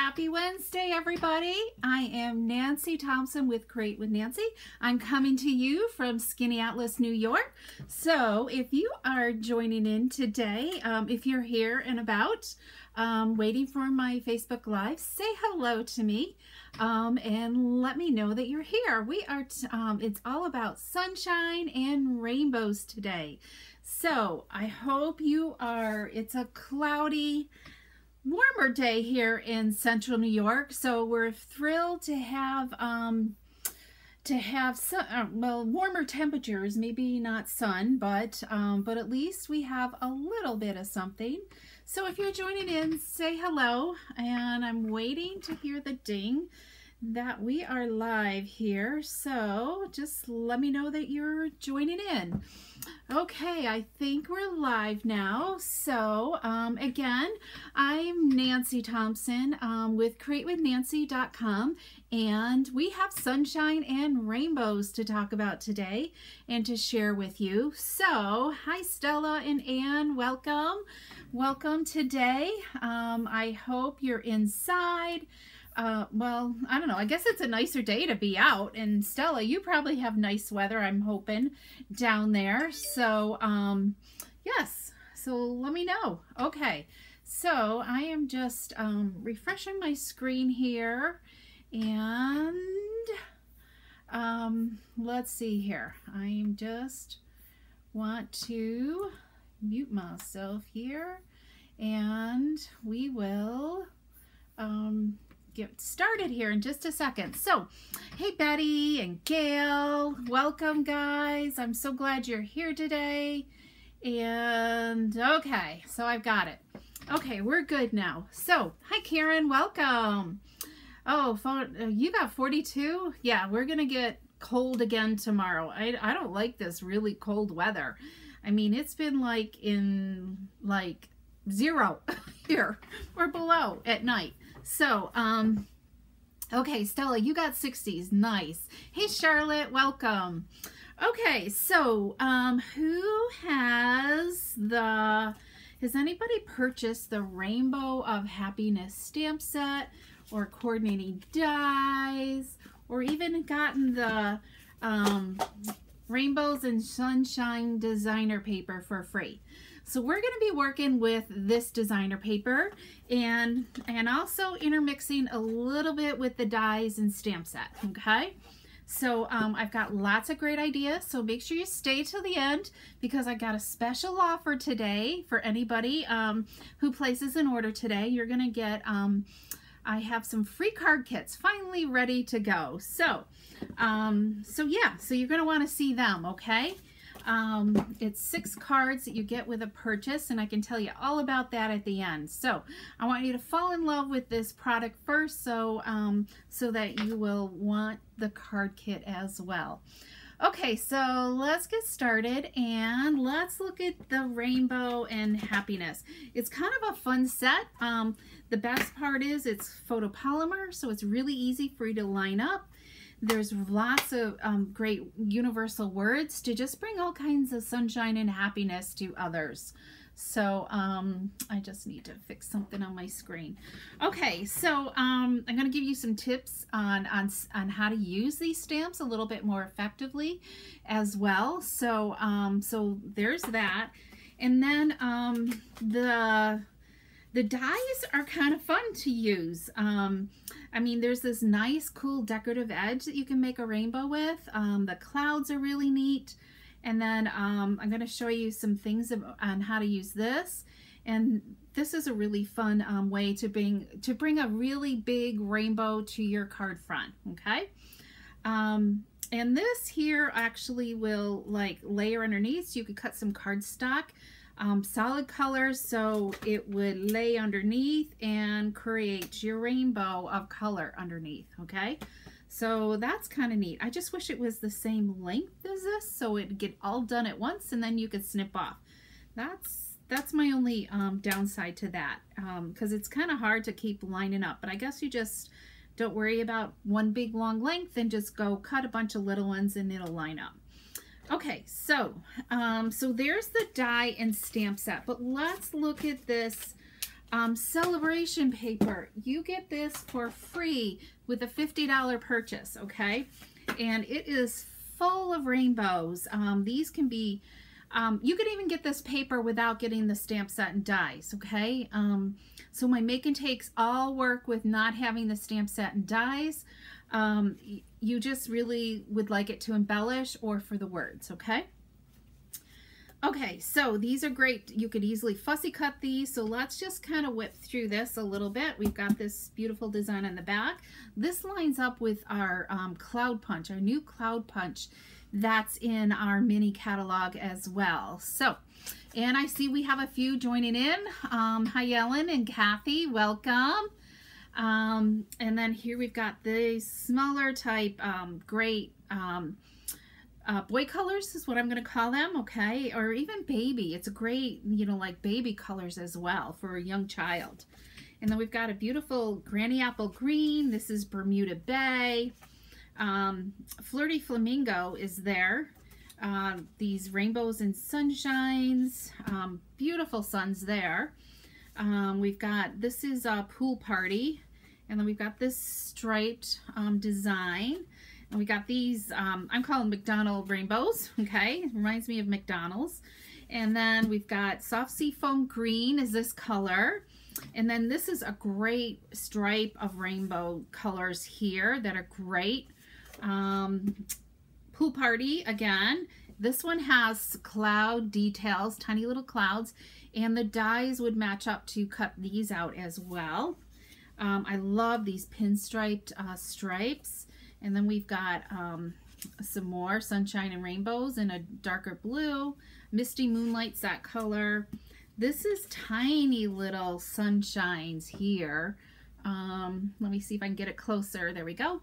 Happy Wednesday, everybody. I am Nancy Thompson with Create with Nancy. I'm coming to you from Skinny Atlas, New York. So if you are joining in today, if you're here and about, waiting for my Facebook Live, say hello to me and let me know that you're here. We are, it's all about sunshine and rainbows today. So I hope you are, it's a cloudy, warmer day here in central New York, so we're thrilled to have some, well, warmer temperatures, maybe not sun, but at least we have a little bit of something. So if you're joining in, say hello, and I'm waiting to hear the ding that we are live here, so just let me know that you're joining in. Okay, I think we're live now. So again, I'm Nancy Thompson with createwithnancy.com, and we have sunshine and rainbows to talk about today and to share with you. So hi Stella and Anne, welcome. Welcome today. I hope you're inside. Well, I don't know. I guess it's a nicer day to be out. And Stella, you probably have nice weather, I'm hoping, down there. So, yes. So let me know. Okay. So I am just refreshing my screen here. And let's see here. I'm just want to mute myself here. And we will get started here in just a second. So, hey Betty and Gail, welcome guys. I'm so glad you're here today. And okay, so I've got it. Okay, we're good now. So, hi Karen, welcome. Oh, you got 42? Yeah, we're gonna get cold again tomorrow. I don't like this really cold weather. I mean, it's been like in like 0 here or below at night. So, okay, Stella, you got 60s. Nice. Hey, Charlotte, welcome. Okay, so, has anybody purchased the Rainbow of Happiness stamp set or coordinating dies or even gotten the, Rainbows and Sunshine designer paper for free? So we're going to be working with this designer paper and also intermixing a little bit with the dies and stamp set, okay? So I've got lots of great ideas, so make sure you stay till the end because I got a special offer today for anybody who places an order today. You're going to get, I have some free card kits finally ready to go. So, yeah, so you're going to want to see them, okay? It's 6 cards that you get with a purchase, and I can tell you all about that at the end. So I want you to fall in love with this product first, so that you will want the card kit as well. Okay, so let's get started and let's look at the Rainbow and Happiness. It's kind of a fun set. The best part is it's photopolymer, so it's really easy for you to line up. There's lots of great universal words to just bring all kinds of sunshine and happiness to others. So I just need to fix something on my screen. Okay, so I'm going to give you some tips on how to use these stamps a little bit more effectively as well. So so there's that, and then the dies are kind of fun to use. I mean, there's this nice, cool decorative edge that you can make a rainbow with. The clouds are really neat. And then I'm going to show you some things on how to use this. And this is a really fun way to bring a really big rainbow to your card front, okay? And this here actually will like layer underneath, so you could cut some cardstock. Solid colors, so it would lay underneath and create your rainbow of color underneath, okay? So that's kind of neat. I just wish it was the same length as this, so it'd get all done at once and then you could snip off. That's my only downside to that, because it's kind of hard to keep lining up, but I guess you just don't worry about one big long length and just go cut a bunch of little ones and it'll line up. Okay, so so there's the die and stamp set, but let's look at this Sale-a-bration paper. You get this for free with a $50 purchase, okay? And it is full of rainbows. These can be, you can even get this paper without getting the stamp set and dies, okay? So my make and takes all work with not having the stamp set and dies. You just really would like it to embellish or for the words, okay? Okay, so these are great. You could easily fussy cut these. So let's just kind of whip through this a little bit. We've got this beautiful design on the back. This lines up with our cloud punch, our new cloud punch that's in our mini catalog as well. So, and I see we have a few joining in. Hi, Ellen and Kathy, welcome. And then here we've got the smaller type, great, boy colors is what I'm going to call them, okay? Or even baby. It's a great, you know, like baby colors as well for a young child. And then we've got a beautiful granny apple green. This is Bermuda Bay. Flirty Flamingo is there. These rainbows and sunshines. Beautiful suns there. We've got, this is a Pool Party. And then we've got this striped design. And we got these, I'm calling McDonald rainbows, okay? It reminds me of McDonald's. And then we've got soft seafoam green is this color. And then this is a great stripe of rainbow colors here that are great. Pool Party, again. This one has cloud details, tiny little clouds. And the dies would match up to cut these out as well. I love these pinstriped stripes. And then we've got some more sunshine and rainbows in a darker blue. Misty Moonlight's that color. This is tiny little sunshines here. Let me see if I can get it closer. There we go.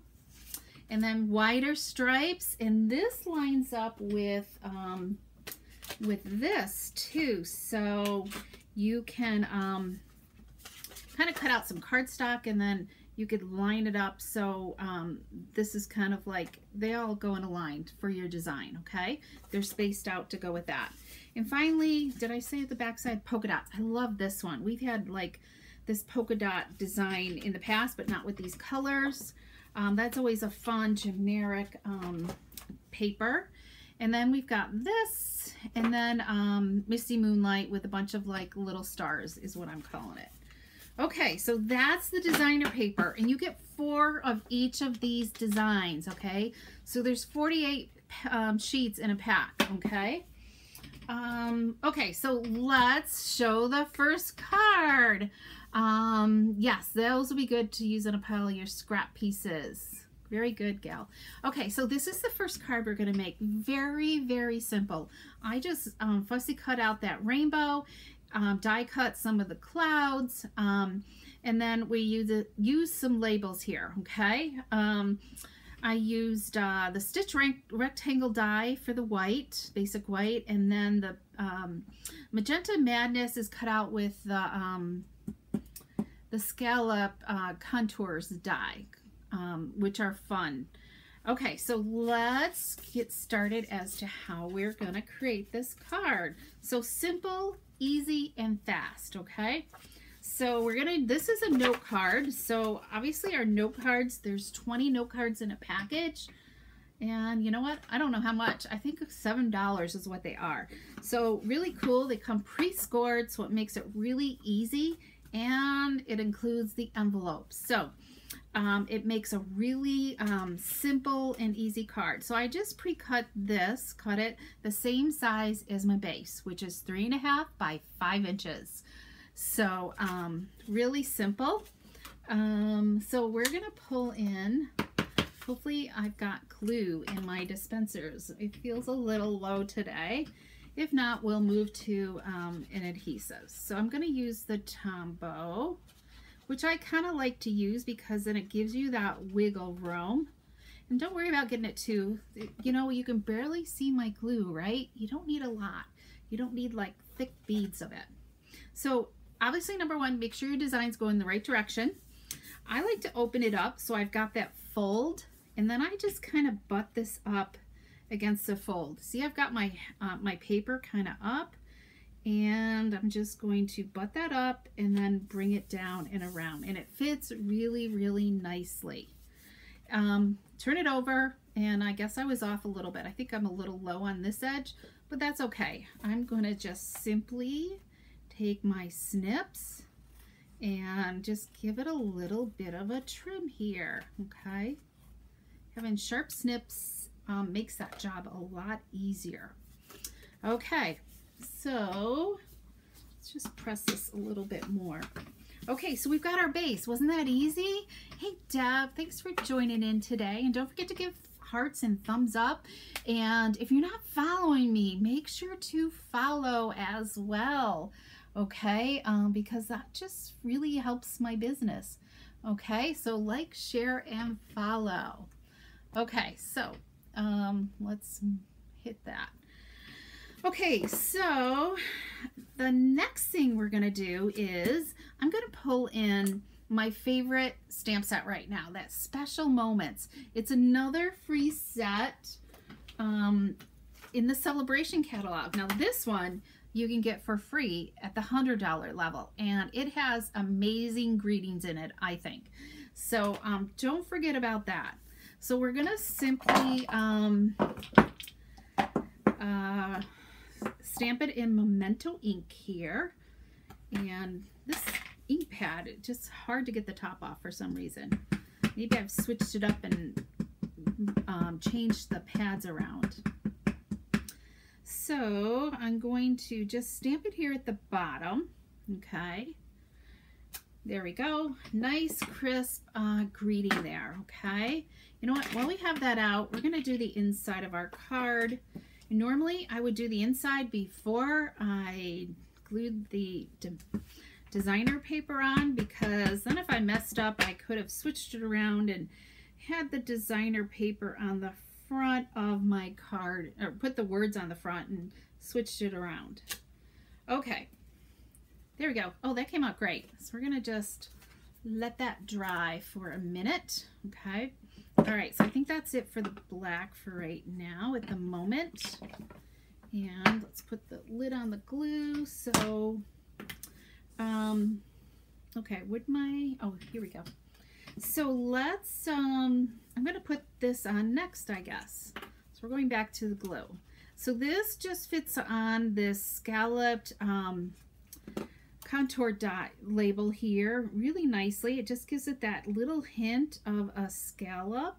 And then wider stripes. And this lines up with this too. So you can kind of cut out some cardstock and then you could line it up so this is kind of like, they all go in a line for your design, okay? They're spaced out to go with that. And finally, did I say at the back side, polka dots? I love this one. We've had like this polka dot design in the past, but not with these colors. That's always a fun generic paper. And then we've got this, and then Misty Moonlight with a bunch of like little stars is what I'm calling it. Okay, so that's the designer paper, and you get 4 of each of these designs, okay? So there's 48 sheets in a pack, okay? Okay, so let's show the first card. Yes, those will be good to use on a pile of your scrap pieces. Very good, gal. Okay, so this is the first card we're going to make. Very, very simple. I just fussy cut out that rainbow. Die cut some of the clouds, and then we use some labels here, okay? I used the stitch rectangle die for the white, basic white, and then the Magenta Madness is cut out with the scallop contours die, which are fun. Okay, so let's get started as to how we're gonna create this card. So simple, easy, and fast, okay? So we're gonna, this is a note card. So obviously our note cards, there's 20 note cards in a package. And you know what? I don't know how much. I think $7 is what they are. So really cool. They come pre-scored, so it makes it really easy. And it includes the envelope. So it makes a really simple and easy card. So I just pre-cut this, cut it the same size as my base, which is 3.5 by 5 inches. So really simple. So we're gonna pull in, hopefully I've got glue in my dispensers. It feels a little low today. If not, we'll move to an adhesive. So I'm gonna use the Tombow, which I kind of like to use because then it gives you that wiggle room. And don't worry about getting it too, you know, you can barely see my glue, right? You don't need a lot. You don't need like thick beads of it. So obviously, number one, make sure your designs go in the right direction. I like to open it up so I've got that fold, and then I just kind of butt this up against the fold. See, I've got my my paper kind of up, And I'm just going to butt that up and then bring it down and around, and it fits really, really nicely. Turn it over, and I guess I was off a little bit. I think I'm a little low on this edge, but that's okay. I'm going to just simply take my snips and just give it a little bit of a trim here, okay? Having sharp snips makes that job a lot easier. Okay, so let's just press this a little bit more. Okay, so we've got our base. Wasn't that easy? Hey, Deb, thanks for joining in today. And don't forget to give hearts and thumbs up. And if you're not following me, make sure to follow as well, okay? Because that just really helps my business, okay? So like, share, and follow. Okay, so let's hit that. Okay, so the next thing we're gonna do is I'm gonna pull in my favorite stamp set right now, that Special Moments. It's another free set in the Sale-a-bration catalog. Now this one you can get for free at the $100 level, and it has amazing greetings in it, I think. So don't forget about that. So we're gonna simply stamp it in Memento ink here, and this ink pad, it's just hard to get the top off for some reason. Maybe I've switched it up and changed the pads around. So I'm going to just stamp it here at the bottom. Okay, there we go. Nice crisp greeting there. Okay, you know what, while we have that out, we're going to do the inside of our card. Normally I would do the inside before I glued the designer paper on, because then if I messed up I could have switched it around and had the designer paper on the front of my card, or put the words on the front and switched it around. Okay, there we go. Oh, that came out great. So we're gonna just let that dry for a minute. Okay, all right, so I think that's it for the black for right now at the moment. And let's put the lid on the glue. So okay, would my, oh, here we go. So let's I'm gonna put this on next, I guess. So we're going back to the glue. So this just fits on this scalloped contour dot label here really nicely. It just gives it that little hint of a scallop,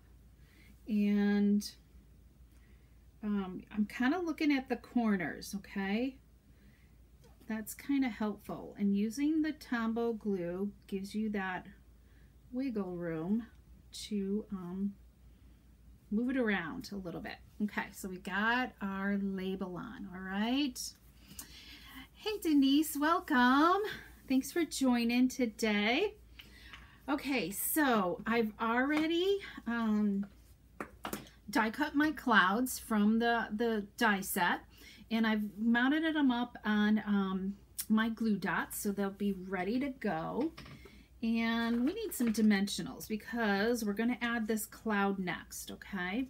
and I'm kind of looking at the corners, okay? That's kind of helpful, and using the Tombow glue gives you that wiggle room to move it around a little bit. Okay, so we got our label on. All right. Hey Denise, welcome. Thanks for joining today. Okay, so I've already die cut my clouds from the die set, and I've mounted them up on my glue dots so they'll be ready to go. And we need some dimensionals because we're going to add this cloud next, okay?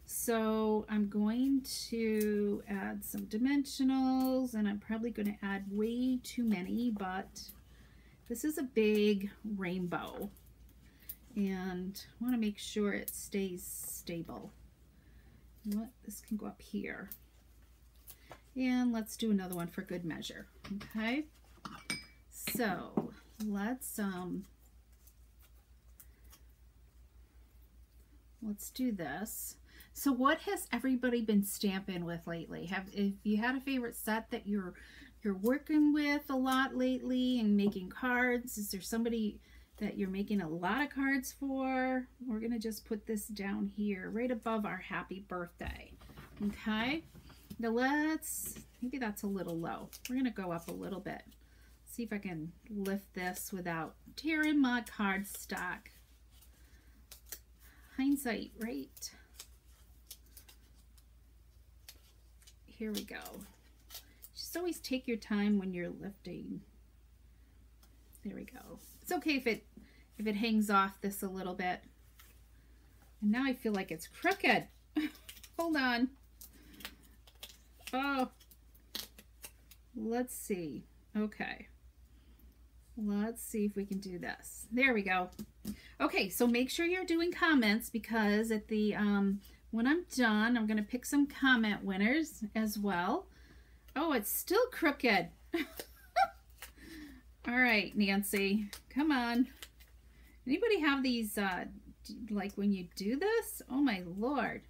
So I'm going to add some dimensionals, and I'm probably going to add way too many, but this is a big rainbow, and I want to make sure it stays stable. You know what? This can go up here. And let's do another one for good measure, okay? So let's do this. So what has everybody been stamping with lately? If you had a favorite set that you're working with a lot lately and making cards? Is there somebody that you're making a lot of cards for? We're gonna just put this down here right above our happy birthday. Okay, now maybe that's a little low. We're gonna go up a little bit. See if I can lift this without tearing my cardstock. Hindsight, right? Here we go. Just always take your time when you're lifting. There we go. It's okay if it hangs off this a little bit. And now I feel like it's crooked. Hold on. Oh. let's see. Okay. Let's see if we can do this. There we go. Okay, so make sure you're doing comments, because at the when I'm done, I'm going to pick some comment winners as well. Oh, it's still crooked. All right, Nancy, come on. Anybody have these, like when you do this? Oh my Lord.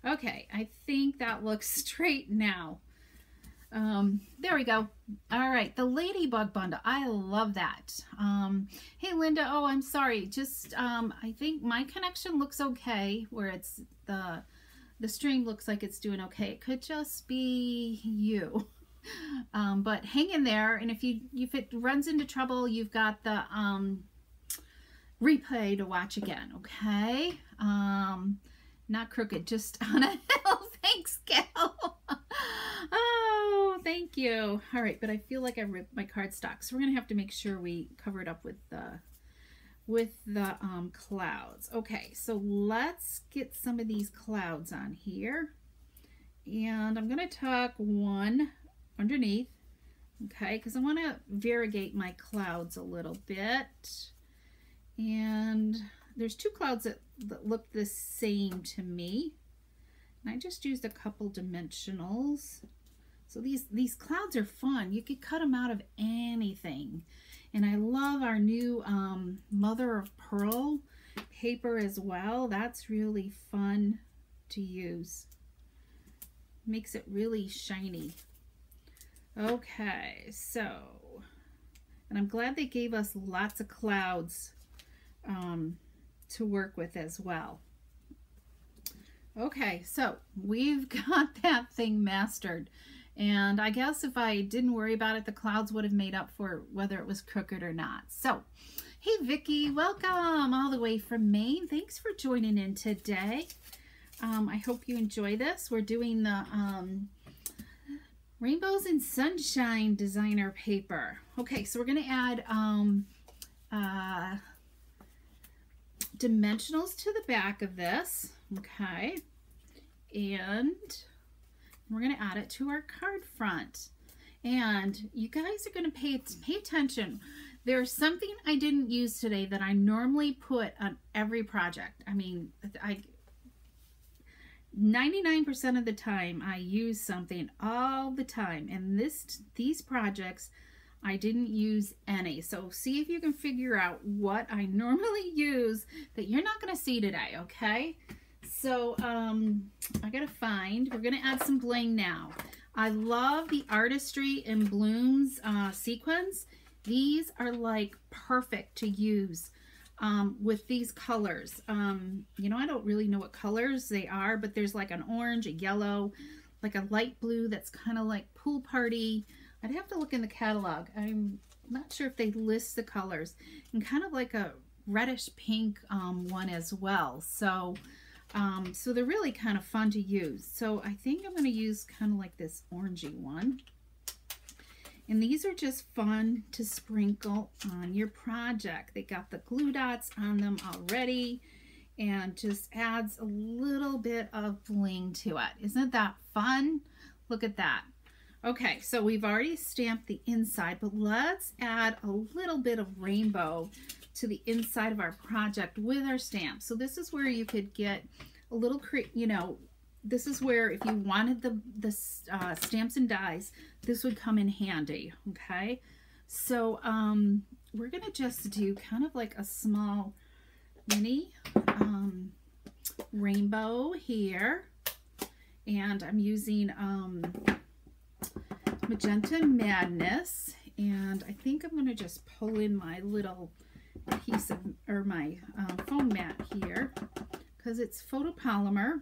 Okay, I think that looks straight now. There we go. All right, the Ladybug bundle. I love that. Hey, Linda. Oh, I'm sorry. Just, I think my connection looks okay, where it's the stream looks like it's doing okay. It could just be you. But hang in there, and if it runs into trouble, you've got the replay to watch again. Okay. Not crooked, just on a hill. Thanks, Gal. Oh, thank you. All right, but I feel like I ripped my cardstock, so we're gonna have to make sure we cover it up with the clouds. Okay, so let's get some of these clouds on here, and I'm gonna tuck one underneath. Okay, because I want to variegate my clouds a little bit, and there's two clouds that look the same to me. And I just used a couple dimensionals. So these clouds are fun. You could cut them out of anything. And I love our new mother of pearl paper as well. That's really fun to use. Makes it really shiny. Okay, so, and I'm glad they gave us lots of clouds to work with as well. Okay, so we've got that thing mastered, and I guess if I didn't worry about it, the clouds would have made up for whether it was crooked or not. So, hey Vicki, welcome all the way from Maine. Thanks for joining in today. I hope you enjoy this. We're doing the Rainbows and Sunshine designer paper. Okay, so we're going to add dimensionals to the back of this. Okay, and we're going to add it to our card front. And you guys are going to pay attention. There's something I didn't use today that I normally put on every project. I mean, 99% of the time I use something all the time, and these projects I didn't use any. So see if you can figure out what I normally use that you're not going to see today. Okay, so I gotta find, we're gonna add some bling now. I love the Artistry in Blooms sequins. These are like perfect to use with these colors. You know, I don't really know what colors they are, but there's like an orange, a yellow, like a light blue that's kind of like pool party. I'd have to look in the catalog. I'm not sure if they list the colors, and kind of like a reddish pink one as well. So so they're really kind of fun to use. So I think I'm going to use kind of like this orangey one. And these are just fun to sprinkle on your project. They got the glue dots on them already, and just adds a little bit of bling to it. Isn't that fun? Look at that. Okay, so we've already stamped the inside, but let's add a little bit of rainbow to the inside of our project with our stamp. So this is where you could get a little, you know, this is where if you wanted the stamps and dies, this would come in handy. Okay, so we're gonna just do kind of like a small mini rainbow here, and I'm using Magenta Madness, and I think I'm gonna just pull in my little piece of, or my foam mat here, because it's photopolymer.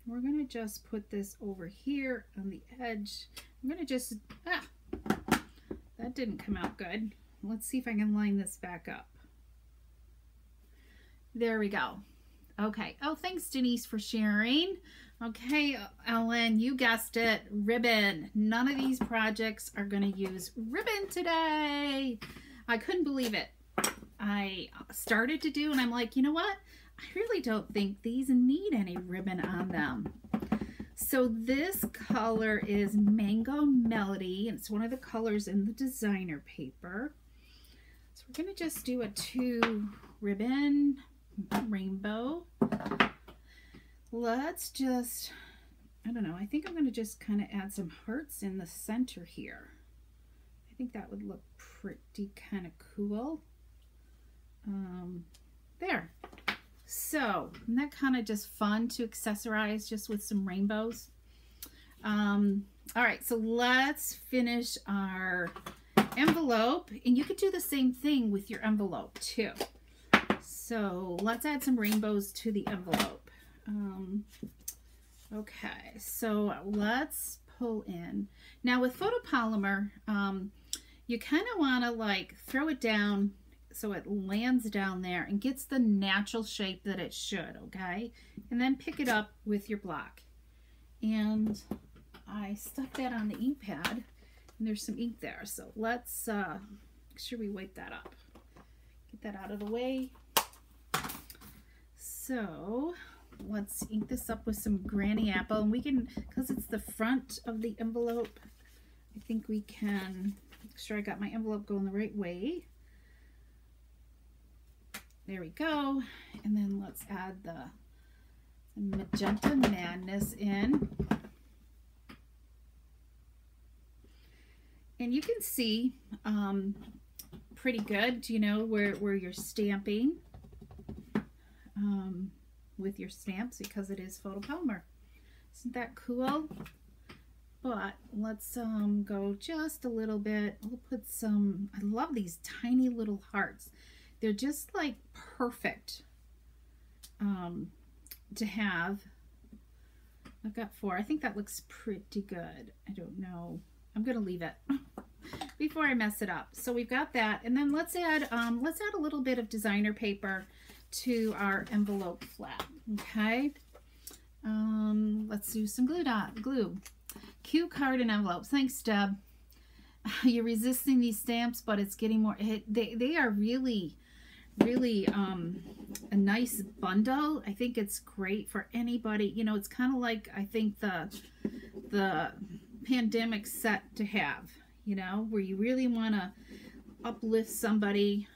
We're gonna just put this over here on the edge. I'm gonna just, that didn't come out good. Let's see if I can line this back up. There we go. Okay. Oh, thanks Denise for sharing. Okay, Ellen, you guessed it, ribbon. None of these projects are gonna use ribbon today. I couldn't believe it. I started to do, and I'm like, you know what? I really don't think these need any ribbon on them. So this color is Mango Melody, and it's one of the colors in the designer paper. So we're going to just do a 2 ribbon rainbow. Let's just, I don't know, I think I'm going to just kind of add some hearts in the center here. I think that would look pretty kind of cool. There. So, isn't that kind of just fun to accessorize just with some rainbows? All right, so let's finish our envelope, and you could do the same thing with your envelope too. So let's add some rainbows to the envelope. Okay, so let's pull in. Now with photopolymer, you kind of want to like throw it down so it lands down there and gets the natural shape that it should, okay? And then pick it up with your block. And I stuck that on the ink pad, and there's some ink there. So let's make sure we wipe that up. Get that out of the way. So let's ink this up with some Granny Apple, and we can, because it's the front of the envelope, I think we can make sure I got my envelope going the right way. There we go. And then let's add the Magenta Madness in. And you can see pretty good, you know, where you're stamping with your stamps, because it is photopolymer. Isn't that cool? But let's go just a little bit. We'll put some, I love these tiny little hearts. They're just like perfect to have. I've got 4. I think that looks pretty good. I don't know. I'm gonna leave it before I mess it up. So we've got that, and then let's add a little bit of designer paper to our envelope flap. Okay. Let's do some glue. Cue card and envelopes. Thanks, Deb. You're resisting these stamps, but it's getting more. They are really a nice bundle. I think it's great for anybody. You know, it's kind of like, I think the pandemic set to have, you know, where you really want to uplift somebody,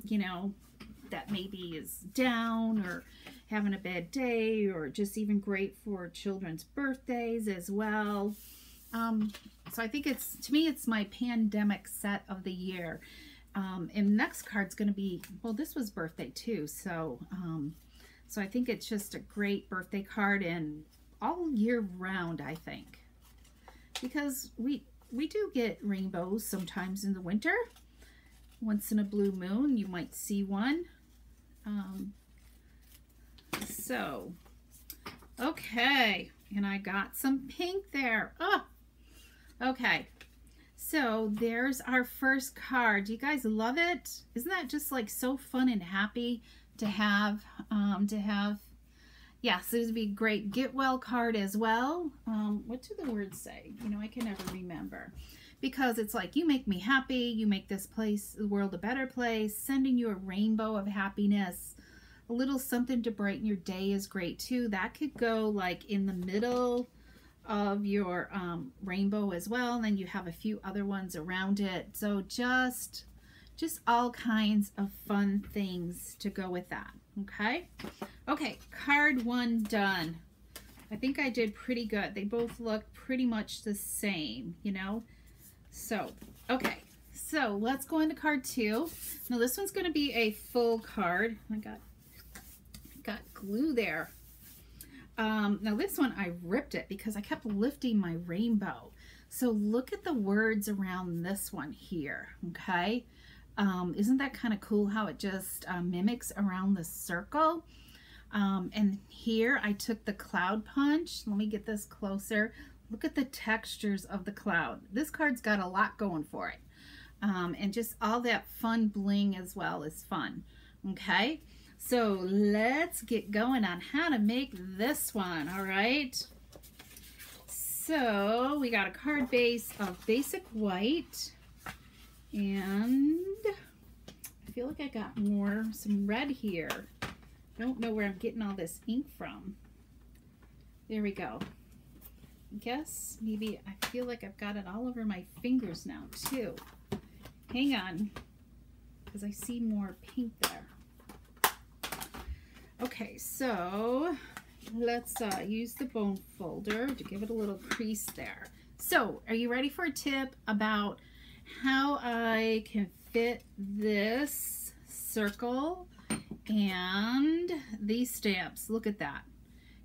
you know, that maybe is down or having a bad day, or just even great for children's birthdays as well. So I think it's, to me, it's my pandemic set of the year. And next card's going to be, well, this was birthday too. So, so I think it's just a great birthday card, and all year round, I think, because we do get rainbows sometimes in the winter. Once in a blue moon, you might see one. So, okay. And I got some pink there. Oh, okay. So there's our first card. Do you guys love it? Isn't that just like so fun and happy to have? Yes, this would be a great get well card as well. What do the words say? You know, I can never remember, because it's like, you make me happy, you make this place, the world, a better place, sending you a rainbow of happiness. A little something to brighten your day is great too. That could go like in the middle of your rainbow as well, and then you have a few other ones around it. So just all kinds of fun things to go with that. Okay, card 1 done. I think I did pretty good. They both look pretty much the same, you know. So okay, so let's go into card 2. Now this one's going to be a full card. I got glue there. Now this one, I ripped it because I kept lifting my rainbow. So look at the words around this one here, okay? Isn't that kind of cool how it just mimics around the circle? And here I took the cloud punch. Let me get this closer. Look at the textures of the cloud. This card's got a lot going for it. And just all that fun bling as well is fun, okay? So let's get going on how to make this one, all right? So we got a card base of basic white, and I feel like I got some red here. Don't know where I'm getting all this ink from. There we go. guess maybe I feel like I've got it all over my fingers now too. Hang on, because I see more pink there. Okay, so let's use the bone folder to give it a little crease there. So, are you ready for a tip about how I can fit this circle and these stamps? Look at that.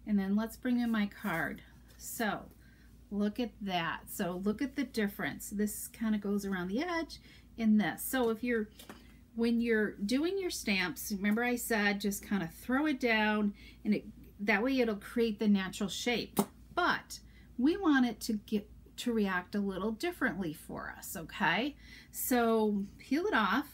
And then let's bring in my card. So, look at that. So, look at the difference. This kind of goes around the edge in this. So, when you're doing your stamps, remember I said just kind of throw it down, and that way it'll create the natural shape. But we want it to react a little differently for us, okay? So peel it off,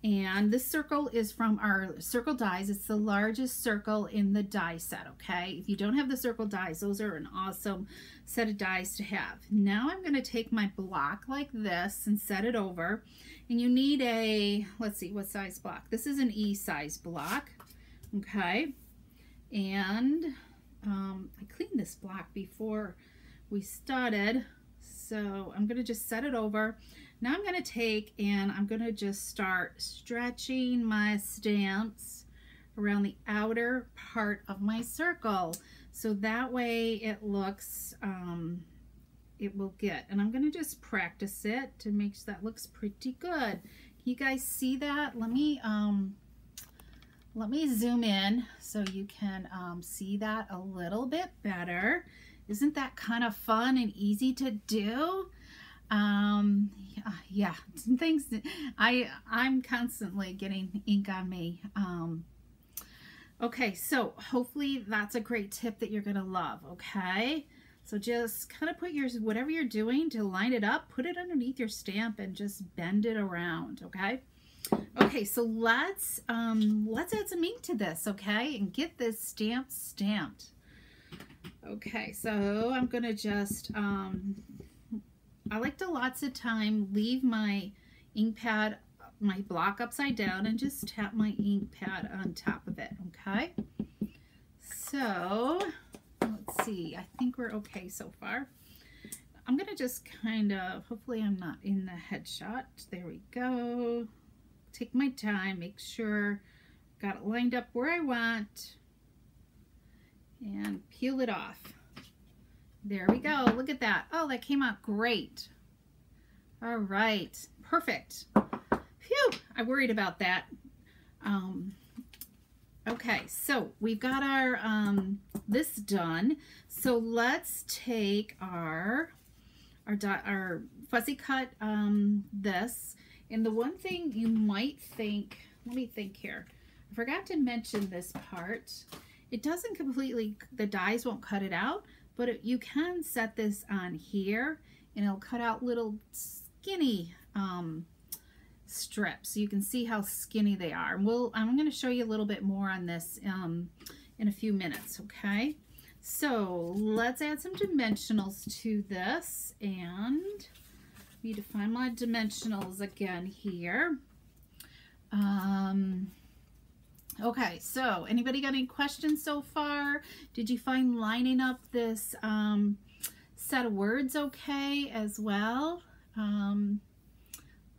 and this circle is from our circle dies. It's the largest circle in the die set, okay? If you don't have the circle dies, those are an awesome set of dies to have. Now I'm going to take my block like this and set it over, and you need a, let's see, what size block? This is an E size block, okay? And I cleaned this block before we started, so I'm going to just set it over. Now I'm going to take and I'm going to just start stretching my stamps around the outer part of my circle, so that way it looks, it will get, and I'm going to just practice it to make sure that looks pretty good. Can you guys see that? Let me zoom in so you can see that a little bit better. Isn't that kind of fun and easy to do? Yeah, things I'm constantly getting ink on me. Okay, so hopefully that's a great tip that you're gonna love. Okay, so just kind of put your, whatever you're doing to line it up, put it underneath your stamp and just bend it around. Okay. Okay, so let's add some ink to this, okay, and get this stamp stamped. Okay, so I'm gonna just I like to lots of time leave my ink pad, my block upside down, and just tap my ink pad on top of it. Okay, so let's see, I think we're okay so far. I'm gonna just kind of, hopefully I'm not in the headshot. There we go. Take my time, make sure got it lined up where I want, and peel it off. There we go. Look at that. Oh, that came out great. All right, perfect. Phew, I worried about that. Okay, so we've got our this done. So let's take our fussy cut this. And the one thing you might think, let me think here. I forgot to mention this part. It doesn't completely, the dies won't cut it out, but you can set this on here and it'll cut out little skinny strips. So you can see how skinny they are. I'm going to show you a little bit more on this in a few minutes, okay? So let's add some dimensionals to this, and I need to find my dimensionals again here. Okay, so anybody got any questions so far? Did you find lining up this set of words okay as well?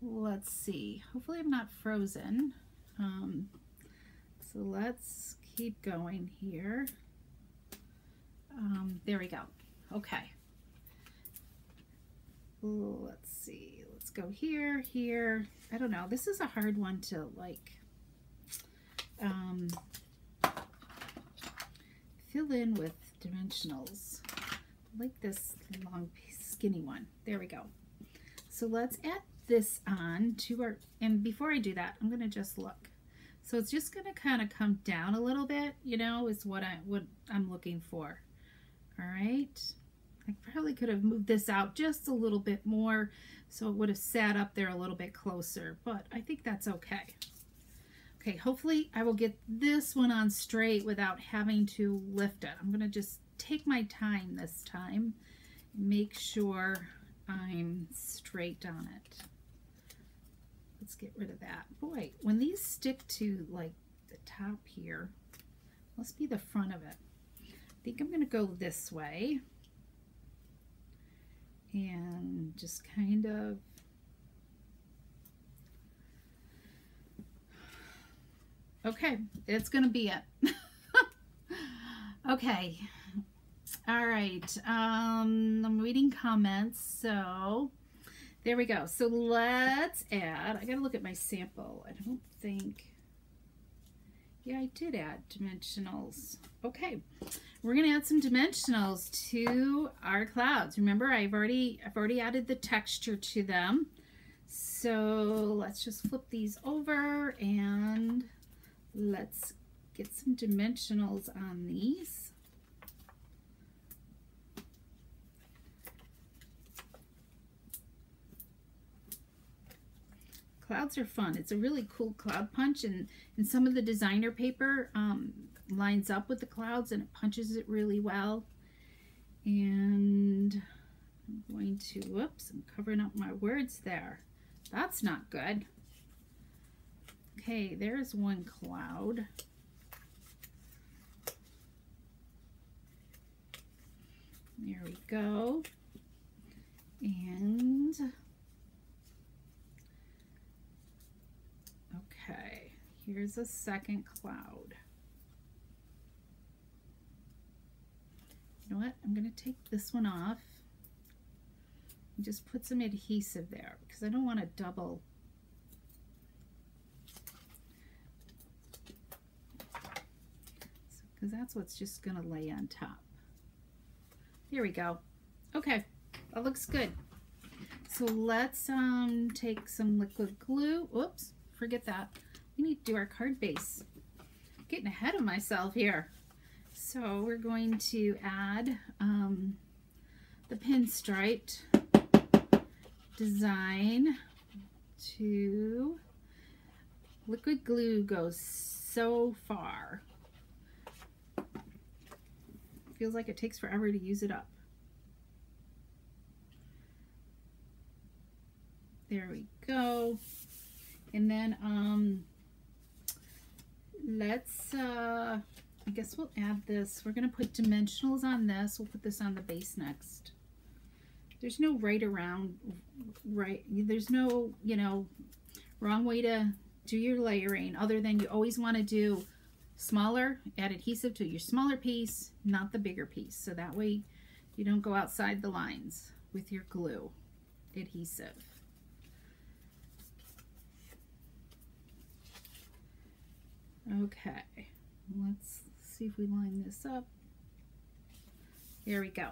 Let's see. Hopefully I'm not frozen. So let's keep going here. There we go. Okay. Let's see. Let's go here, here. I don't know. This is a hard one to like fill in with dimensionals. I like this long, skinny one. There we go. So let's add this on to our, and before I do that, I'm going to just look. So it's just going to kind of come down a little bit, you know, is what I'm looking for. All right. I probably could have moved this out just a little bit more so it would have sat up there a little bit closer, but I think that's okay. Okay, hopefully I will get this one on straight without having to lift it. I'm going to just take my time this time, make sure I'm straight on it. Let's get rid of that. Boy, when these stick to like the top here, must be the front of it. I think I'm going to go this way. and just kind of okay, it's gonna be it. Okay, all right, I'm reading comments, so there we go. So let's add, I gotta look at my sample. I don't think, yeah, I did add dimensionals. Okay, we're gonna add some dimensionals to our clouds. Remember, I've already added the texture to them. So let's just flip these over and let's get some dimensionals on these. Clouds are fun. It's a really cool cloud punch, and some of the designer paper lines up with the clouds and it punches it really well. And I'm going to, whoops, I'm covering up my words there. That's not good. Okay, there's one cloud. There we go. And okay, here's a second cloud. You know what? I'm going to take this one off and just put some adhesive there because I don't want to double. Because that's what's just going to lay on top. There we go. Okay, that looks good. So let's take some liquid glue. Whoops, forget that. We need to do our card base. I'm getting ahead of myself here. So we're going to add the pinstriped design to liquid glue. Goes so far. Feels like it takes forever to use it up. There we go. And then let's I guess we'll add this. We're going to put dimensionals on this. We'll put this on the base next. There's no there's no, you know, wrong way to do your layering other than you always want to do smaller, add adhesive to your smaller piece, not the bigger piece. So that way you don't go outside the lines with your glue adhesive. Okay, let's see if we line this up. There we go.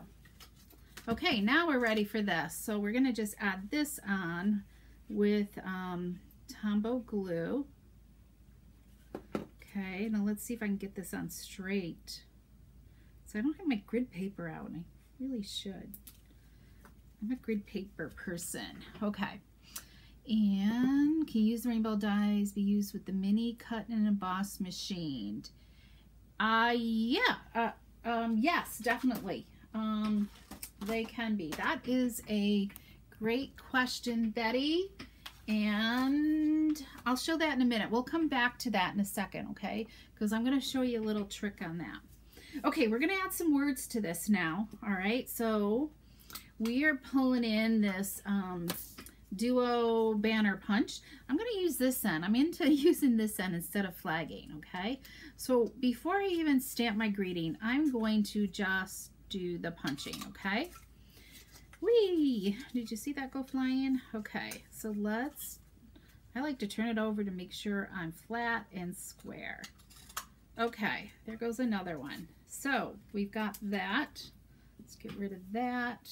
Okay, now we're ready for this. So we're going to just add this on with Tombow glue. Okay, now let's see if I can get this on straight. So I don't have my grid paper out, and I really should. I'm a grid paper person. Okay. And can use the rainbow dies be used with the mini cut and emboss machined? Yes, definitely. They can be. That is a great question, Betty. And I'll show that in a minute. We'll come back to that in a second, okay? Because I'm going to show you a little trick on that. Okay, we're going to add some words to this now. All right, so we are pulling in this duo banner punch. I'm going to use this end. I'm into using this end instead of flagging, okay? So before I even stamp my greeting, I'm going to just do the punching, okay? Whee! Did you see that go flying? Okay, so I like to turn it over to make sure I'm flat and square. Okay, there goes another one. So we've got that. Let's get rid of that.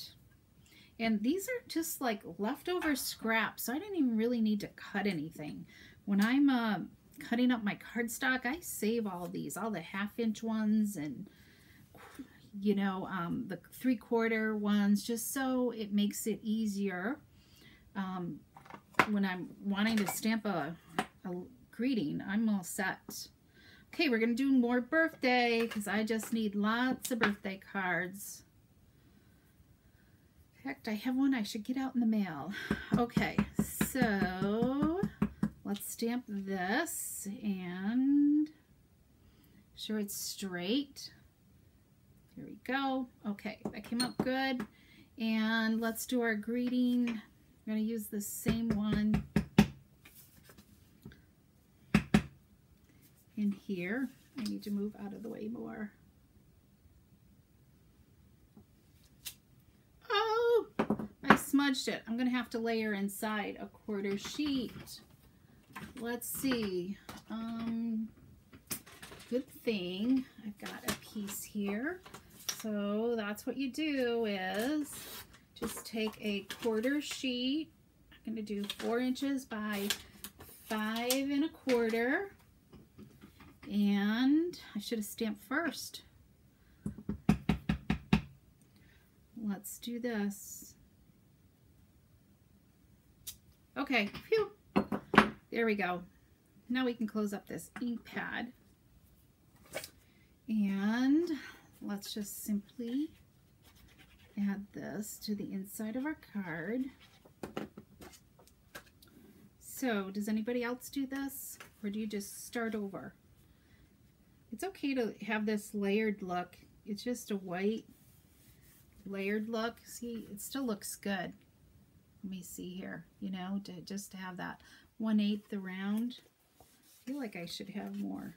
And these are just like leftover scraps, so I didn't even really need to cut anything. When I'm cutting up my cardstock, I save all these, all the 1/2-inch ones and, you know, the 3/4 ones, just so it makes it easier when I'm wanting to stamp a greeting. I'm all set. Okay, we're going to do more birthday because I just need lots of birthday cards. In fact, I have one I should get out in the mail. Okay, so let's stamp this and sure it's straight. Here we go. Okay, that came out good. And let's do our greeting. I'm going to use the same one in here. I need to move out of the way more. Oh, I smudged it. I'm going to have to layer inside a quarter sheet. Let's see. Good thing I've got a piece here. So that's what you do is just take a quarter sheet. I'm going to do 4 inches by 5 1/4. And I should have stamped first. Let's do this. Okay, phew. There we go. Now we can close up this ink pad. And let's just simply add this to the inside of our card. So, does anybody else do this? Or do you just start over? It's okay to have this layered look. It's just a white layered look. See, it still looks good. Let me see here, you know, just to have that 1/8 around. I feel like I should have more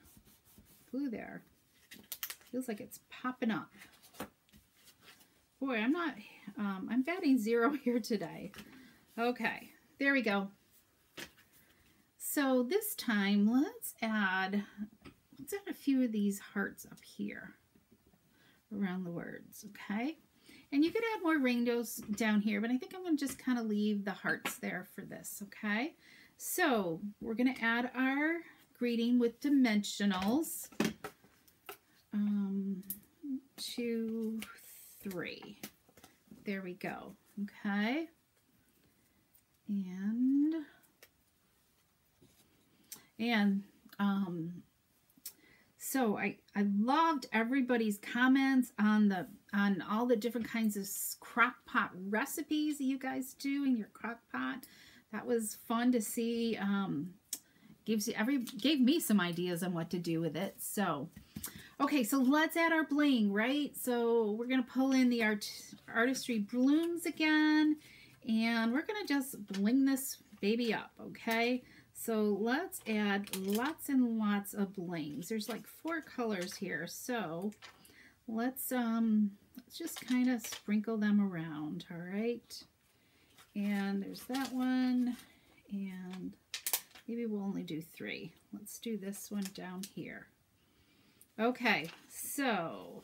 glue there. Feels like it's popping up. Boy, I'm batting 0 here today. Okay, there we go. So this time, let's add a few of these hearts up here around the words, okay? And you could add more rainbows down here, but I think I'm going to just kind of leave the hearts there for this, okay? So we're going to add our greeting with dimensionals. 2, 3. There we go, okay? So I loved everybody's comments on all the different kinds of crock pot recipes that you guys do in your crock pot. That was fun to see. Gave me some ideas on what to do with it. So, okay, so let's add our bling, right? So we're gonna pull in the artistry blooms again, and we're gonna just bling this baby up, okay? So let's add lots and lots of blings. There's like 4 colors here, so let's just kind of sprinkle them around, all right? And there's that one, and maybe we'll only do 3. Let's do this one down here. Okay, so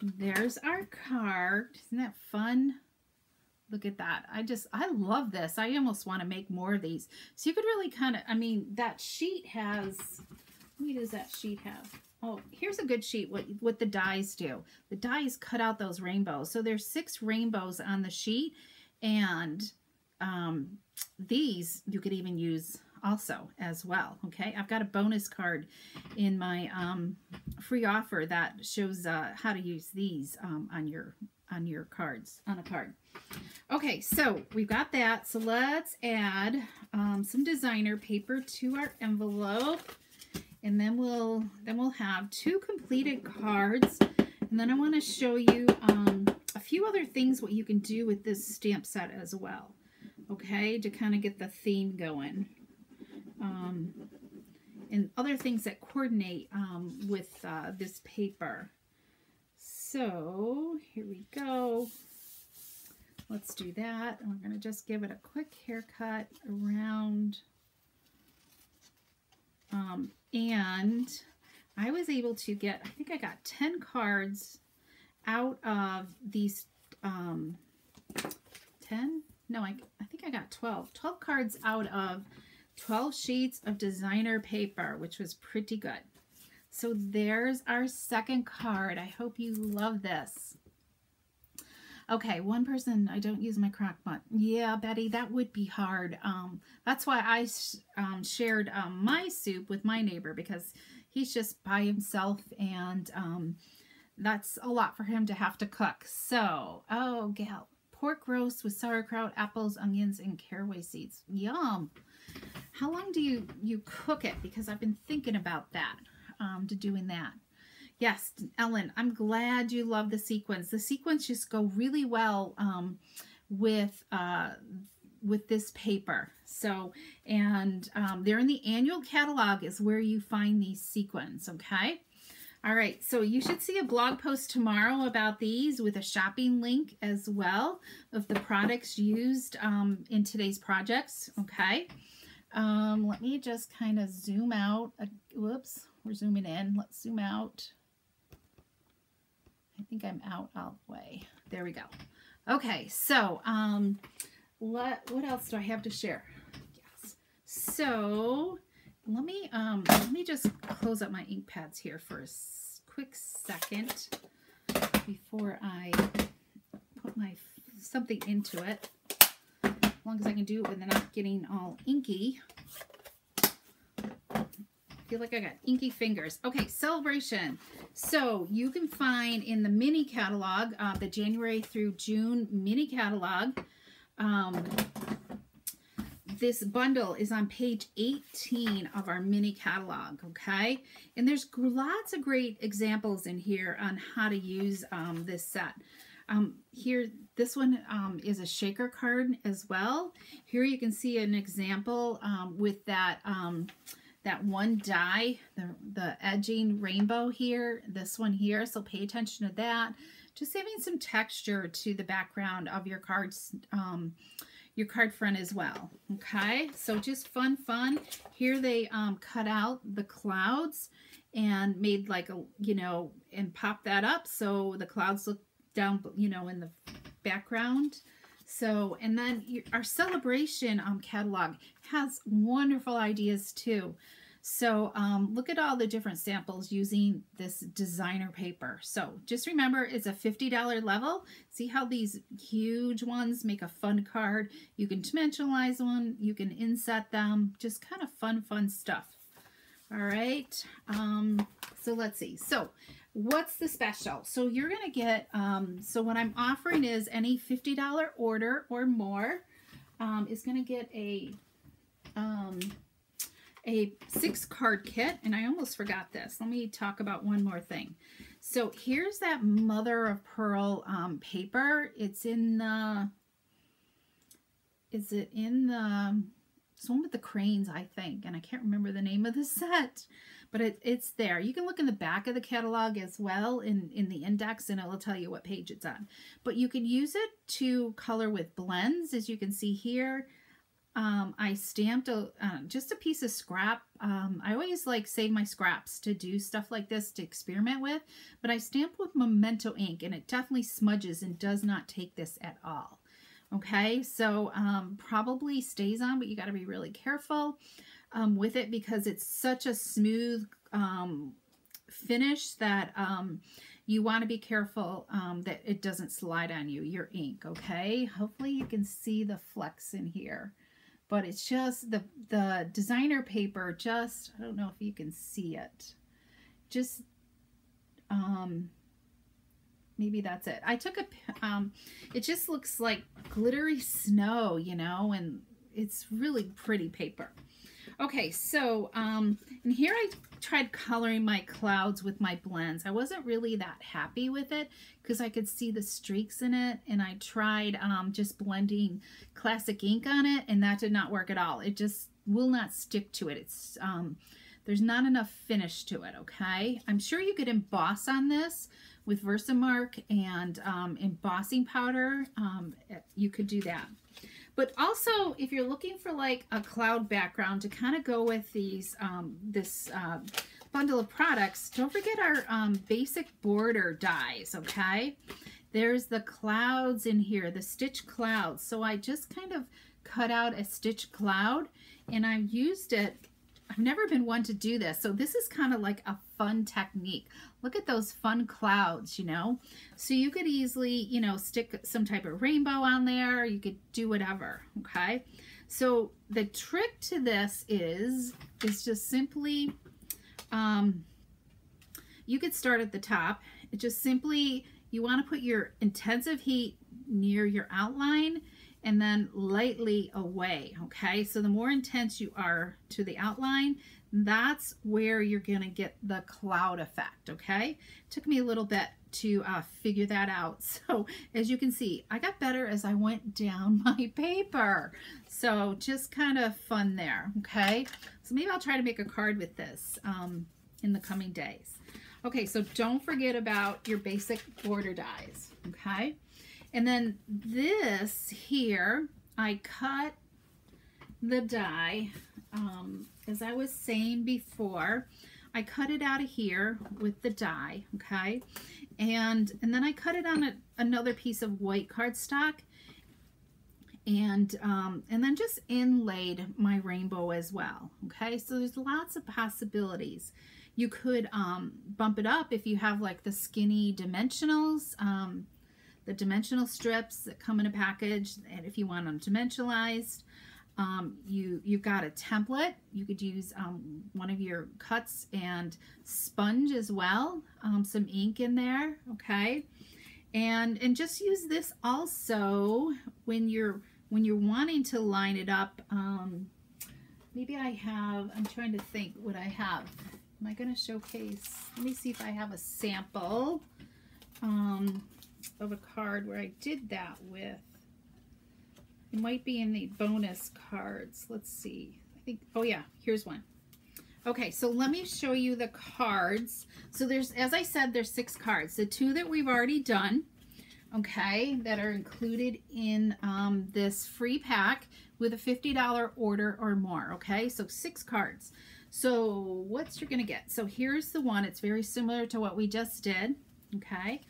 there's our card. Isn't that fun? Look at that. I love this. I almost want to make more of these. So you could really kind of, I mean, that sheet has, how many does that sheet have? Oh, here's a good sheet, what the dies do. The dies cut out those rainbows. So there's 6 rainbows on the sheet, and these you could even use also as well, okay? I've got a bonus card in my free offer that shows how to use these on your cards, on a card. Okay, so we've got that. So let's add some designer paper to our envelope, and then we'll have 2 completed cards. And then I want to show you a few other things what you can do with this stamp set as well, okay, to kind of get the theme going. And other things that coordinate with this paper. So here we go. Let's do that. And we're going to just give it a quick haircut around. And I was able to get, I think I got 10 cards out of these 10? No, I think I got 12. 12 cards out of 12 sheets of designer paper, which was pretty good. So there's our second card. I hope you love this. Okay, one person, I don't use my crock pot. Yeah, Betty, that would be hard. That's why I shared my soup with my neighbor, because he's just by himself, and that's a lot for him to have to cook. So, oh, gal, pork roast with sauerkraut, apples, onions, and caraway seeds. Yum. How long do you cook it? Because I've been thinking about that, to doing that. Yes, Ellen, I'm glad you love the sequins. The sequins just go really well with this paper. So, and they're in the annual catalog is where you find these sequins, okay? All right, so you should see a blog post tomorrow about these with a shopping link as well of the products used in today's projects, okay? Let me just kind of zoom out. Whoops, we're zooming in. Let's zoom out. I think I'm out all the way. There we go. Okay, so what else do I have to share? Yes. So let me just close up my ink pads here for a quick second before I put something into it. As long as I can do it without not getting all inky. I feel like I got inky fingers. Okay, Sale-a-bration. So you can find in the mini catalog, the January through June mini catalog, this bundle is on page 18 of our mini catalog, okay? And there's lots of great examples in here on how to use this set. Here, this one is a shaker card as well. Here you can see an example with that that one die, the edging rainbow here, this one here. So pay attention to that. Just having some texture to the background of your cards, your card front as well. Okay, so just fun. Here they cut out the clouds and made like a, and pop that up so the clouds look down, in the background. So, and then our Sale-a-bration catalog has wonderful ideas too. So look at all the different samples using this designer paper. So just remember, it's a $50 level. See how these huge ones make a fun card. You can dimensionalize one, you can inset them, just kind of fun stuff. All right, so let's see. So what's the special? So you're gonna get, so what I'm offering is any $50 order or more is gonna get a 6-card kit. And I almost forgot this. Let me talk about one more thing. So here's that mother of pearl paper. It's in the, it's one with the cranes, I think, and I can't remember the name of the set, but it's there. You can look in the back of the catalog as well in the index, and it will tell you what page it's on. But you can use it to color with blends, as you can see here. I stamped just a piece of scrap. I always save my scraps to do stuff like this to experiment with, but I stamped with Memento ink, and it definitely smudges and does not take this at all. Okay, so probably stays on, but you got to be really careful with it because it's such a smooth finish that you want to be careful that it doesn't slide on you, your ink, okay? Hopefully you can see the flecks in here. But it's just the designer paper, just, I don't know if you can see it. Just, maybe that's it. I took it just looks like glittery snow, and it's really pretty paper. Okay, so, and here I tried coloring my clouds with my blends. I wasn't really that happy with it because I could see the streaks in it, and I tried just blending classic ink on it, and that did not work at all. It just will not stick to it. It's there's not enough finish to it, okay? I'm sure you could emboss on this with Versamark and embossing powder. You could do that. But also, if you're looking for a cloud background to kind of go with these this bundle of products, don't forget our basic border dies, okay? There's the clouds in here, the stitch clouds. So I just kind of cut out a stitch cloud, and I've used it. I've never been one to do this, so this is kind of like a fun technique. Look at those fun clouds, So you could easily, stick some type of rainbow on there. You could do whatever, okay? So the trick to this is just simply, you could start at the top. It just simply, you want to put your intensive heat near your outline, and then lightly away, okay? So the more intense you are to the outline, that's where you're gonna get the cloud effect, okay? Took me a little bit to figure that out. So as you can see, I got better as I went down my paper. So just kind of fun there, okay? So maybe I'll try to make a card with this in the coming days. Okay, so don't forget about your basic border dies, okay? And then this here, I cut the die, as I was saying before, I cut it out of here with the die, okay? And then I cut it on another piece of white cardstock, and then just inlaid my rainbow as well, okay? So there's lots of possibilities. You could bump it up if you have like the skinny dimensionals, the dimensional strips that come in a package, and if you want them dimensionalized. You've got a template. You could use one of your cuts and sponge as well, some ink in there, okay? And just use this also when you're wanting to line it up. Maybe I'm trying to think what I have. Am I going to showcase? Let me see if I have a sample of a card where I did that with. It might be in the bonus cards. Let's see. I think, oh yeah, here's one. Okay, so let me show you the cards. So there's, as I said, there's 6 cards. The 2 that we've already done, okay, that are included in this free pack with a $50 order or more, okay? So 6 cards. So what you're gonna get. So here's the one. It's very similar to what we just did, okay?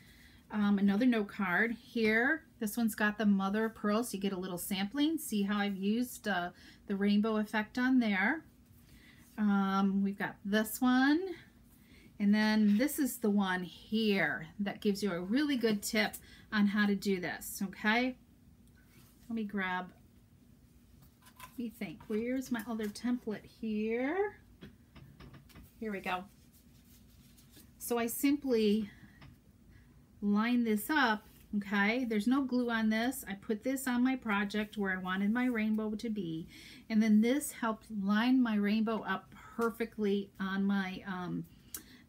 Another note card here. This one's got the mother of pearl, so you get a little sampling. See how I've used the rainbow effect on there. We've got this one, and then this is the one here that gives you a really good tip on how to do this, okay? Let me grab, let me think, where's my other template here? Here we go. So I simply line this up, okay? There's no glue on this. I put this on my project where I wanted my rainbow to be, and then this helped line my rainbow up perfectly on my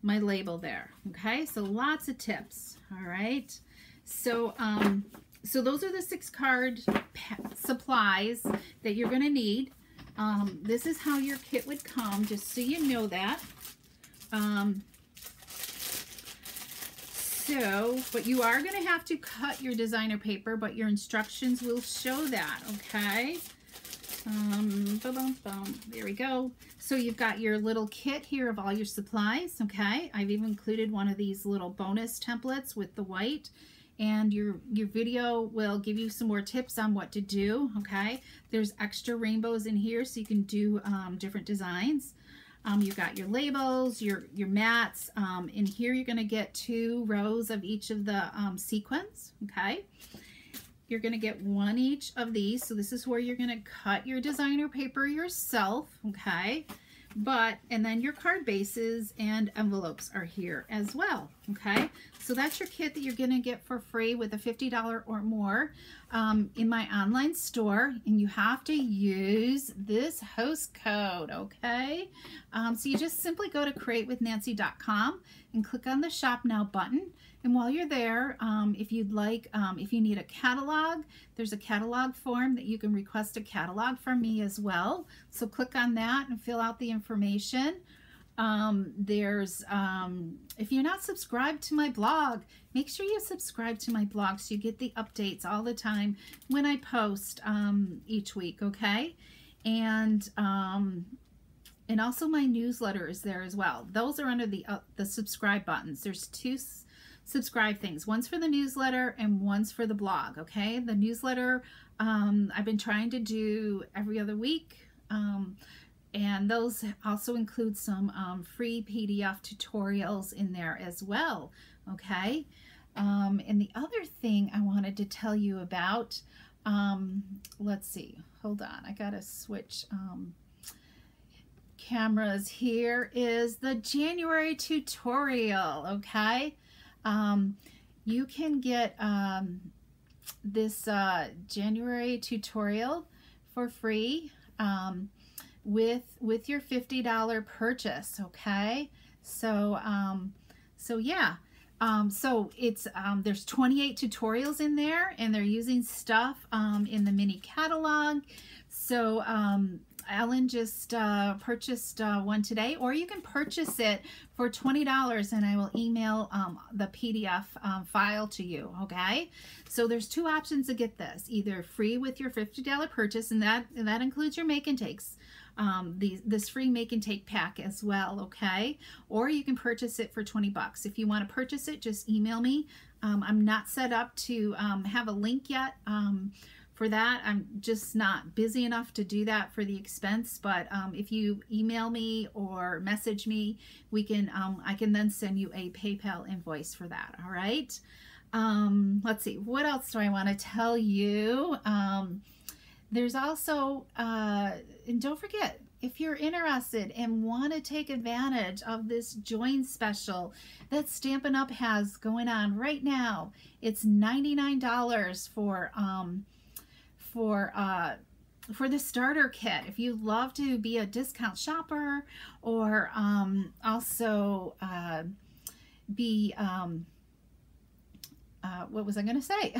my label there, okay? So lots of tips, all right? So so those are the 6 card supplies that you're going to need. This is how your kit would come, just so you know that. So, but you are going to have to cut your designer paper, but your instructions will show that, okay? There we go. So you've got your little kit here of all your supplies, okay? I've even included one of these little bonus templates with the white, and your video will give you some more tips on what to do, okay? There's extra rainbows in here so you can do different designs. You've got your labels, your mats. In here you're going to get 2 rows of each of the sequins, okay? You're going to get 1 each of these. So this is where you're going to cut your designer paper yourself, okay? And then your card bases and envelopes are here as well, okay? So that's your kit that you're going to get for free with a $50 or more in my online store, and you have to use this host code, okay? So you just simply go to createwithnancy.com and click on the Shop Now button. And while you're there, if you'd like, if you need a catalog, there's a catalog form that you can request a catalog from me as well. So click on that and fill out the information. If you're not subscribed to my blog, make sure you subscribe to my blog so you get the updates all the time when I post each week, okay? And also my newsletter is there as well. Those are under the subscribe buttons. There's 2 subscribe things. One's for the newsletter and one's for the blog, okay? The newsletter I've been trying to do every other week, and those also include some free PDF tutorials in there as well, okay? And the other thing I wanted to tell you about, let's see, hold on, I gotta switch cameras. Here is the January tutorial, okay? You can get January tutorial for free with your $50 purchase. Okay, so yeah. So it's there's 28 tutorials in there, and they're using stuff in the mini catalog. So Ellen just purchased one today, or you can purchase it for $20 and I will email the PDF file to you. Okay, so there's two options to get this: either free with your $50 purchase, and that includes your make and takes. This free make and take pack as well, okay? Or you can purchase it for 20 bucks. If you want to purchase it, just email me. I'm not set up to have a link yet for that. I'm just not busy enough to do that for the expense, but if you email me or message me, we can I can then send you a PayPal invoice for that. All right. Let's see, what else do I want to tell you? There's also, and don't forget, if you're interested and want to take advantage of this join special that Stampin' Up! Has going on right now, it's $99 for the starter kit. If you love to be a discount shopper, or also be, what was I going to say?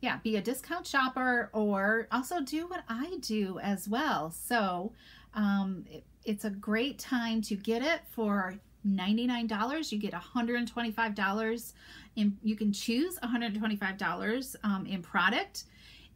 Yeah, be a discount shopper, or also do what I do as well. So it's a great time to get it for $99. You get $125 in, you can choose $125 in product,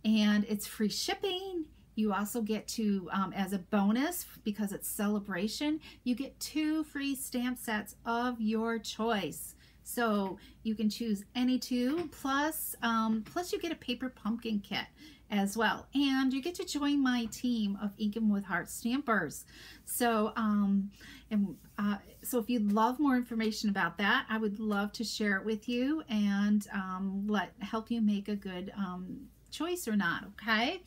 and it's free shipping. You also get to, as a bonus, because it's Sale-a-bration, you get 2 free stamp sets of your choice. So you can choose any 2, plus you get a paper pumpkin kit as well, and you get to join my team of Ink 'em with Heart stampers. So so if you'd love more information about that, I would love to share it with you and help you make a good choice or not. Okay.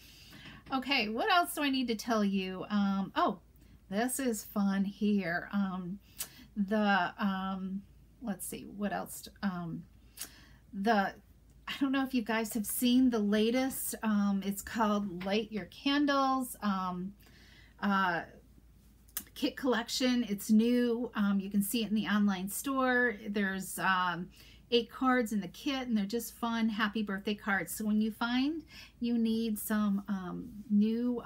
Okay. What else do I need to tell you? Oh, this is fun here. Let's see, what else? I don't know if you guys have seen the latest, it's called Light Your Candles kit collection. It's new. You can see it in the online store. There's 8 cards in the kit, and they're just fun happy birthday cards. So when you find you need some new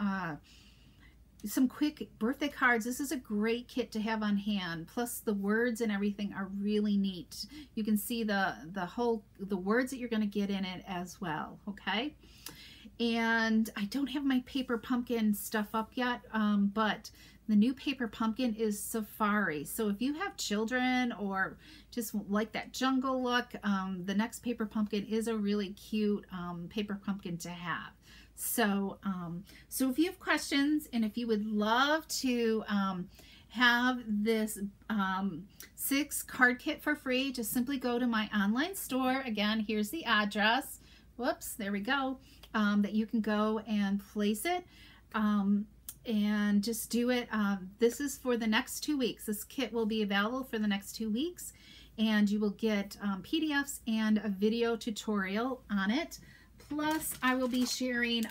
some quick birthday cards, this is a great kit to have on hand. Plus the words and everything are really neat. You can see the words that you're going to get in it as well. Okay, and I don't have my paper pumpkin stuff up yet, but the new paper pumpkin is Safari. So if you have children or just like that jungle look, the next paper pumpkin is a really cute paper pumpkin to have. So, so if you have questions, and if you would love to have this 6 card kit for free, just simply go to my online store. Again, here's the address. Whoops, there we go. That you can go and place it, and just do it. This is for the next 2 weeks. This kit will be available for the next 2 weeks, and you will get PDFs and a video tutorial on it. Plus, I will be sharing,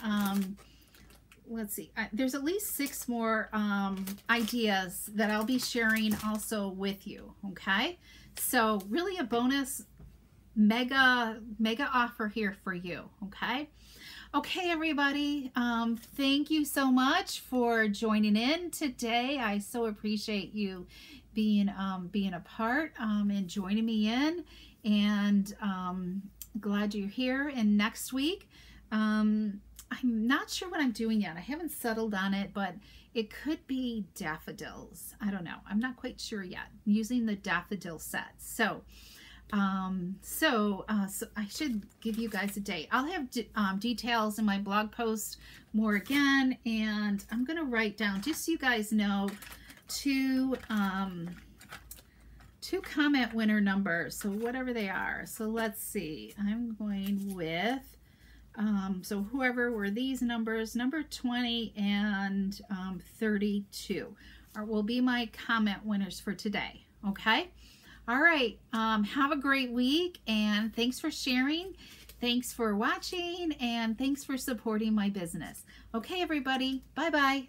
let's see, there's at least 6 more ideas that I'll be sharing also with you, okay? So really a bonus mega offer here for you, okay? Okay, everybody, thank you so much for joining in today. I so appreciate you being a part and joining me in, and glad you're here. And next week, I'm not sure what I'm doing yet. I haven't settled on it, but it could be daffodils. I don't know. I'm not quite sure yet. I'm using the daffodil set. So I should give you guys a date. I'll have details in my blog post more again, and I'm going to write down, just so you guys know, 2 comment winner numbers, so whatever they are. So let's see, I'm going with so whoever were these numbers, number 20 and 32 will be my comment winners for today. Okay, All right, have a great week, and thanks for sharing. Thanks for watching, and thanks for supporting my business. Okay, everybody, bye-bye.